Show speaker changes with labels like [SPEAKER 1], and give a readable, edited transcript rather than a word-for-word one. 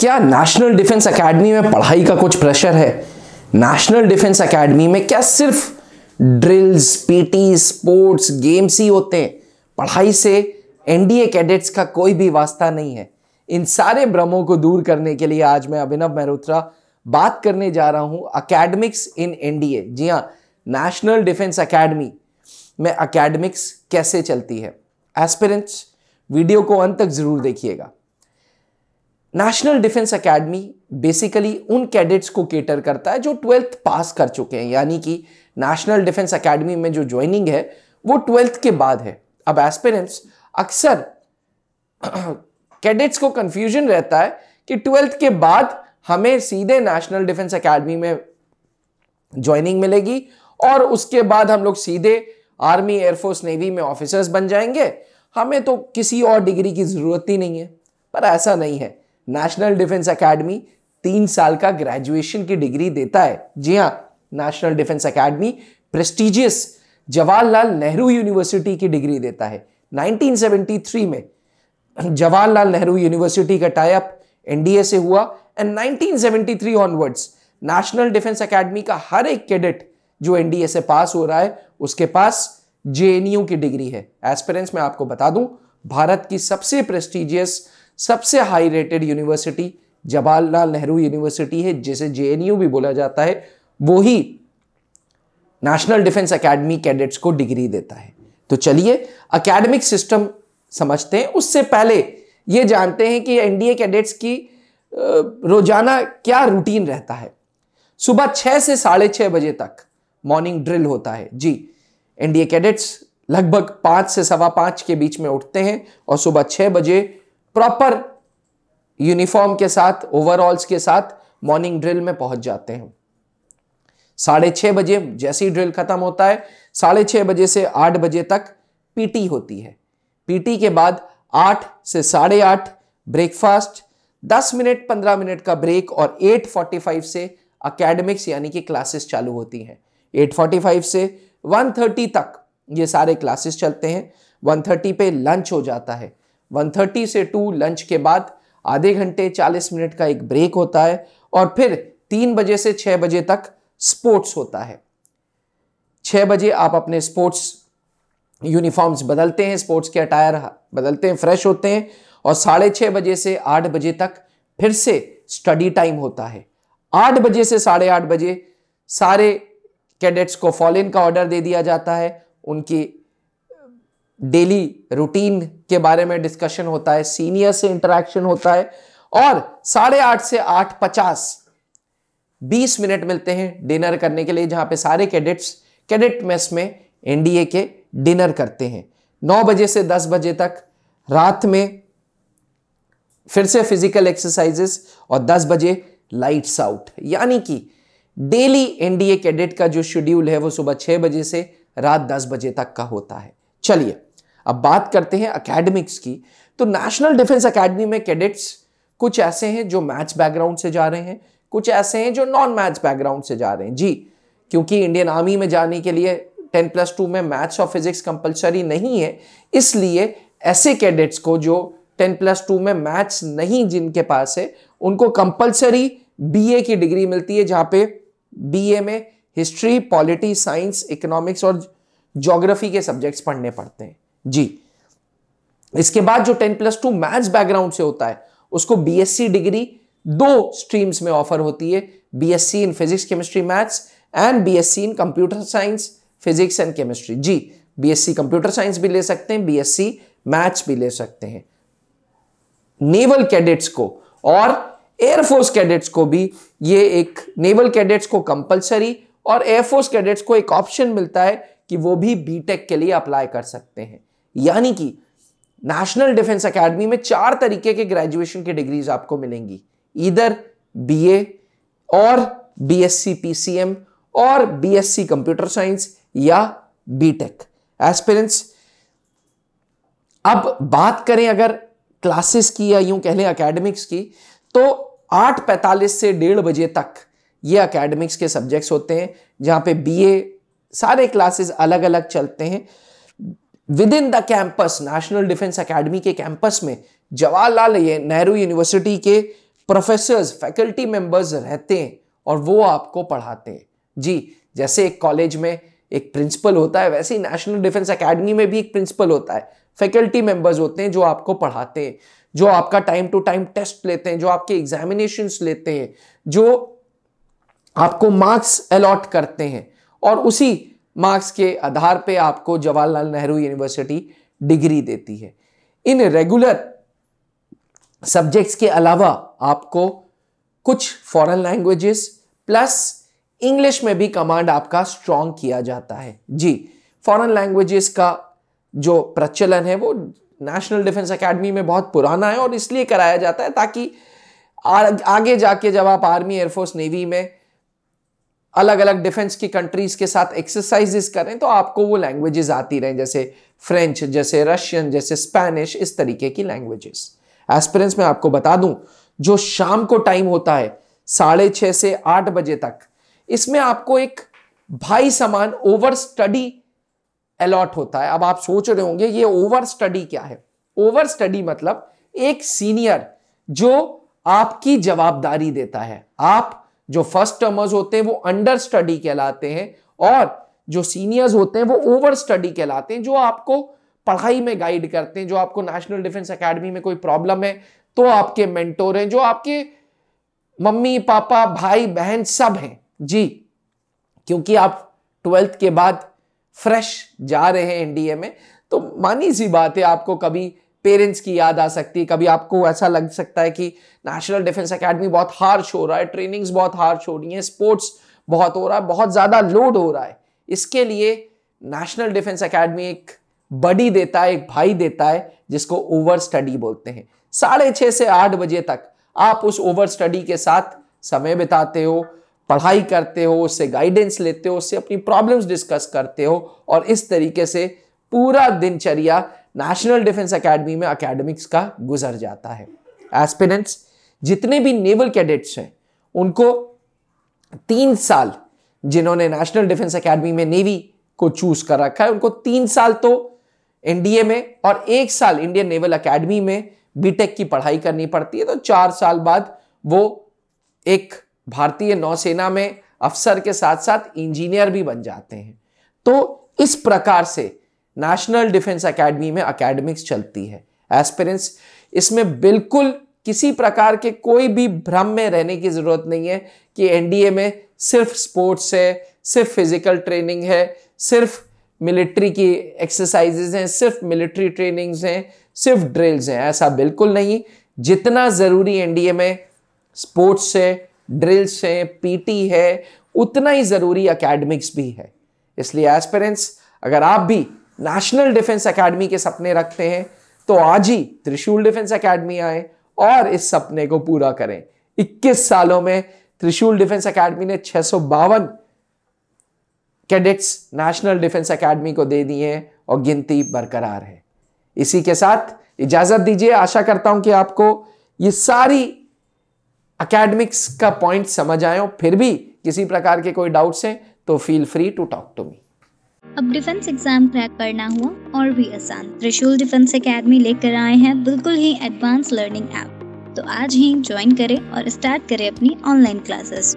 [SPEAKER 1] क्या national defence academy में पढ़ाई का कुछ प्रेशर है? नेशनल डिफेंस एकेडमी में क्या सिर्फ ड्रिल्स, पीटी, स्पोर्ट्स, गेम्स ही होते हैं? पढ़ाई से एनडीए कैडेट्स का कोई भी वास्ता नहीं है। इन सारे भ्रमों को दूर करने के लिए आज मैं अभिनव मेहरोत्रा बात करने जा रहा हूं एकेडमिक्स इन एनडीए। जी हां, नेशनल डिफेंस एकेडमी में एकेडमिक्स कैसे चलती है। एस्पिरेंट्स, वीडियो को अंत तक जरूर देखिएगा। नेशनल डिफेंस एकेडमी बेसिकली उन कैडेट्स को केटर करता है जो 12th पास कर चुके हैं, यानी कि नेशनल डिफेंस एकेडमी में जो ज्वाइनिंग है वो 12th के बाद है। अब एस्पिरेंट्स, अक्सर कैडेट्स को कंफ्यूजन रहता है कि 12th के बाद हमें सीधे नेशनल डिफेंस एकेडमी में ज्वाइनिंग मिलेगी और उसके बाद हम लोग सीधे आर्मी, एयरफोर्स, नेवी में ऑफिसर्स बन जाएंगे, हमें तो किसी और डिग्री की जरूरत ही नहीं है। पर ऐसा नहीं है। नेशनल डिफेंस एकेडमी 3 साल का ग्रेजुएशन की डिग्री देता है। जी हां, national defence academy prestigious Jawaharlal Nehru university की डिग्री देता है। 1973 में जवाहरलाल नेहरू यूनिवर्सिटी का टाई अप एनडीए से हुआ and 1973 onwards national defence academy का हर एक कैडेट जो एनडीए से पास हो रहा है उसके पास जेएनयू की डिग्री है। एस्पिरेंट्स, मैं आपको बता दूं, भारत की सबसे प्रेस्टिजियस, सबसे high rated university Jawaharlal Nehru university है, जिसे जेएनयू भी बोला जाता है। वो ही नेशनल डिफेंस एकेडमी कैडेट्स को डिग्री देता है। तो चलिए एकेडमिक सिस्टम समझते हैं। उससे पहले यह जानते हैं कि एनडीए कैडेट्स की रोजाना क्या रूटीन रहता है। सुबह 6 से 6:30 बजे तक मॉर्निंग ड्रिल होता है। जी, एनडीए कैडेट्स लगभग 5 से 5:15 के बीच में उठते हैं और सुबह 6 बजे प्रॉपर यूनिफॉर्म के साथ, ओवरऑल्स के साथ मॉर्निंग ड्रिल में पहुंच जाते हैं। 6:30 बजे जैसे ही ड्रिल खत्म होता है, 6:30 बजे से 8 बजे तक पीटी होती है। पीटी के बाद 8 से 8:30 ब्रेकफास्ट, 10 मिनट 15 मिनट का ब्रेक और 8:45 से एकेडमिक्स यानी कि क्लासेस चालू होती हैं। 8:45 से 1:30 तक ये सारे क्लासेस चलते हैं। 1:30 पे लंच हो जाता है। 1:30 से 2 लंच के बाद आधे घंटे 40 मिनट का एक ब्रेक होता है और फिर 3 बजे से 6 बजे तक स्पोर्ट्स होता है। 6 बजे आप अपने स्पोर्ट्स यूनिफॉर्म्स बदलते हैं, स्पोर्ट्स के अटायर बदलते हैं, फ्रेश होते हैं और 6:30 बजे से 8 बजे तक फिर से स्टडी टाइम होता है। 8 बजे से 8:30 बजे सारे कैडेट्स को फॉल इन का ऑर्डर दे दिया जाता है। उनकी डेली रूटीन के बारे में डिस्कशन होता है, सीनियर से इंटरेक्शन होता है और 8:30 से 8:50 20 मिनट मिलते हैं डिनर करने के लिए, जहां पे सारे कैडेट्स कैडेट मेस में एनडीए के डिनर करते हैं। 9 बजे से 10 बजे तक रात में फिर से फिजिकल एक्सरसाइजेस और 10 बजे लाइट्स आउट। यानी कि डेली एनडीए कैडेट का जो शेड्यूल है वो सुबह 6 बजे से रात 10 बजे तक का होता है। चलिए अब बात करते हैं एकेडमिक्स की। तो नेशनल डिफेंस एकेडमी में कैडेट्स कुछ ऐसे हैं जो मैथ्स बैकग्राउंड से जा रहे हैं, कुछ ऐसे हैं जो नॉन मैथ्स बैकग्राउंड से जा रहे हैं। जी, क्योंकि इंडियन आर्मी में जाने के लिए 10+2 में मैथ्स और फिजिक्स कंपलसरी नहीं है, इसलिए ऐसे कैडेट्स को जो 10+2 में मैथ्स नहीं जिनके पास है, उनको कंपलसरी बीए की डिग्री मिलती है, जहां पे बीए में हिस्ट्री, पॉलिटी, साइंस, इकोनॉमिक्स और ज्योग्राफी के सब्जेक्ट्स पढ़ने पड़ते हैं। जी, इसके बाद जो 10+2 मैथ्स बैकग्राउंड से होता है उसको बीएससी डिग्री 2 स्ट्रीम्स में ऑफर होती है, BSc in physics, chemistry, maths and BSc in computer science, physics and chemistry. जी, बीएससी कंप्यूटर साइंस भी ले सकते हैं, बीएससी मैथ्स भी ले सकते हैं। नेवल कैडेट्स को और एयरफोर्स कैडेट्स को भी ये एक, नेवल कैडेट्स को कंपलसरी और एयरफोर्स कैडेट्स को एक ऑप्शन मिलता है कि वो भी बीटेक के लिए अप्लाई कर सकते हैं। यानी कि नेशनल डिफेंस एकेडमी में 4 तरीके के ग्रेजुएशन की डिग्रीज आपको मिलेंगी, इधर बीए और बीएससी पीसीएम और बीएससी कंप्यूटर साइंस या बीटेक। एस्पिरेंट्स, अब बात करें अगर क्लासेस की या यूं कह लें एकेडमिक्स की, तो 8:45 से 1:30 बजे तक ये एकेडमिक्स के सब्जेक्ट्स होते हैं, जहां पे बीए सारे क्लासेस अलग अलग चलते हैं। With in the campus, national defence academy के कैंपस में जवाहरलाल नेहरू यूनिवर्सिटी के प्रोफेसर्स, फैकल्टी मेंबर्स रहते हैं और वो आपको पढ़ाते हैं। जी, जैसे एक कॉलेज में एक प्रिंसिपल होता है, वैसे ही नेशनल डिफेंस एकेडमी में भी एक प्रिंसिपल होता है, फैकल्टी मेंबर्स होते हैं जो आपको पढ़ाते हैं, जो आपका टाइम टू टाइम टेस्ट लेते हैं, जो आपके एग्जामिनेशंस लेते हैं, जो आपको मार्क्स अलॉट करते हैं और उसी मार्क्स के आधार पे आपको जवाहरलाल नेहरू यूनिवर्सिटी डिग्री देती है। इन रेगुलर सब्जेक्ट्स के अलावा आपको कुछ फॉरेन लैंग्वेजेस प्लस इंग्लिश में भी कमांड आपका स्ट्रॉन्ग किया जाता है। जी, फॉरेन लैंग्वेजेस का जो प्रचलन है वो नेशनल डिफेंस एकेडमी में बहुत पुराना है और इसलिए कराया जाता है ताकि आगे जाके जब आप आर्मी, एयरफोर्स, नेवी में अलग अलग डिफेंस की कंट्रीज के साथ एक्सरसाइजेस करें तो आपको वो लैंग्वेजेस आती रहें, जैसे फ्रेंच, जैसे रशियन, जैसे स्पेनिश, इस तरीके की लैंग्वेजेस। एस्पिरेंट्स में आपको बता दूं, जो शाम को टाइम होता है 6:30 से 8 बजे तक, इसमें आपको एक भाई समान ओवर स्टडी अलॉट होता है। अब आप सोच रहे होंगे ये ओवर स्टडी क्या है? ओवर स्टडी मतलब एक सीनियर जो आपकी जवाबदारी देता है। आप जो फर्स्ट टर्मर्स होते हैं वो अंडर स्टडी कहलाते हैं और जो सीनियर्स होते हैं वो ओवर स्टडी कहलाते हैं, जो आपको पढ़ाई में गाइड करते हैं, जो आपको नेशनल डिफेंस एकेडमी में कोई प्रॉब्लम है तो आपके मेंटोर हैं, जो आपके मम्मी पापा भाई बहन सब हैं। जी, क्योंकि आप 12th के बाद फ्रेश जा रहे हैं एनडीए में, तो मानी सी बात है आपको कभी पेरेंट्स की याद आ सकती है, कभी आपको ऐसा लग सकता है कि नेशनल डिफेंस एकेडमी बहुत हार्श हो रहा है, ट्रेनिंग्स बहुत हार्श हो रही हैं, स्पोर्ट्स बहुत हो रहा है, बहुत ज्यादा लोड हो रहा है। इसके लिए नेशनल डिफेंस एकेडमी एक बडी देता है, एक भाई देता है, जिसको ओवर स्टडी बोलते हैं। 6:30 से 8 बजे तक आप उस ओवर स्टडी के साथ समय बिताते हो, पढ़ाई करते हो, उससे गाइडेंस लेते हो, उससे अपनी प्रॉब्लम्स डिस्कस करते हो और इस तरीके से पूरा दिनचर्या नेशनल डिफेंस एकेडमी में एकेडमिक्स का गुजर जाता है। एस्पिरेंट्स जितने भी नेवल कैडेट्स हैं उनको 3 साल, जिन्होंने नेशनल डिफेंस एकेडमी में नेवी को चूज कर रखा है, उनको 3 साल तो एनडीए में और 1 साल इंडियन नेवल एकेडमी में बीटेक की पढ़ाई करनी पड़ती है। तो 4 साल बाद वो एक भारतीय नौसेना में अफसर के साथ साथ इंजीनियर भी बन जाते हैं। तो इस प्रकार से नेशनल डिफेंस एकेडमी में एकेडमिक्स चलती है। एस्पिरेंट्स, इसमें बिल्कुल किसी प्रकार के कोई भी भ्रम में रहने की जरूरत नहीं है कि एनडीए में सिर्फ स्पोर्ट्स है, सिर्फ फिजिकल ट्रेनिंग है, सिर्फ मिलिट्री की एक्सरसाइजेज हैं, सिर्फ मिलिट्री ट्रेनिंग्स हैं, सिर्फ ड्रिल्स हैं। ऐसा बिल्कुल नहीं। जितना जरूरी एनडीए में स्पोर्ट्स है, ड्रिल्स है, पीटी है, उतना ही जरूरी एकेडमिक्स भी है। इसलिए एस्पिरेंट्स, अगर आप भी नेशनल डिफेंस एकेडमी के सपने रखते हैं तो आज ही त्रिशूल डिफेंस एकेडमी आए और इस सपने को पूरा करें। 21 सालों में त्रिशूल डिफेंस एकेडमी ने 652 कैडेट्स नेशनल डिफेंस एकेडमी को दे दिए हैं और गिनती बरकरार है। इसी के साथ इजाजत दीजिए। आशा करता हूं कि आपको ये सारी एकेडमिक्स का पॉइंट समझ आए हो। फिर भी किसी प्रकार के कोई डाउट्स हैं तो feel free to talk to me.
[SPEAKER 2] अब डिफेंस एग्जाम क्रैक करना हुआ और भी आसान, त्रिशूल डिफेंस एकेडमी लेकर आए हैं बिल्कुल ही एडवांस लर्निंग ऐप। तो आज ही ज्वाइन करें और स्टार्ट करें अपनी ऑनलाइन क्लासेस।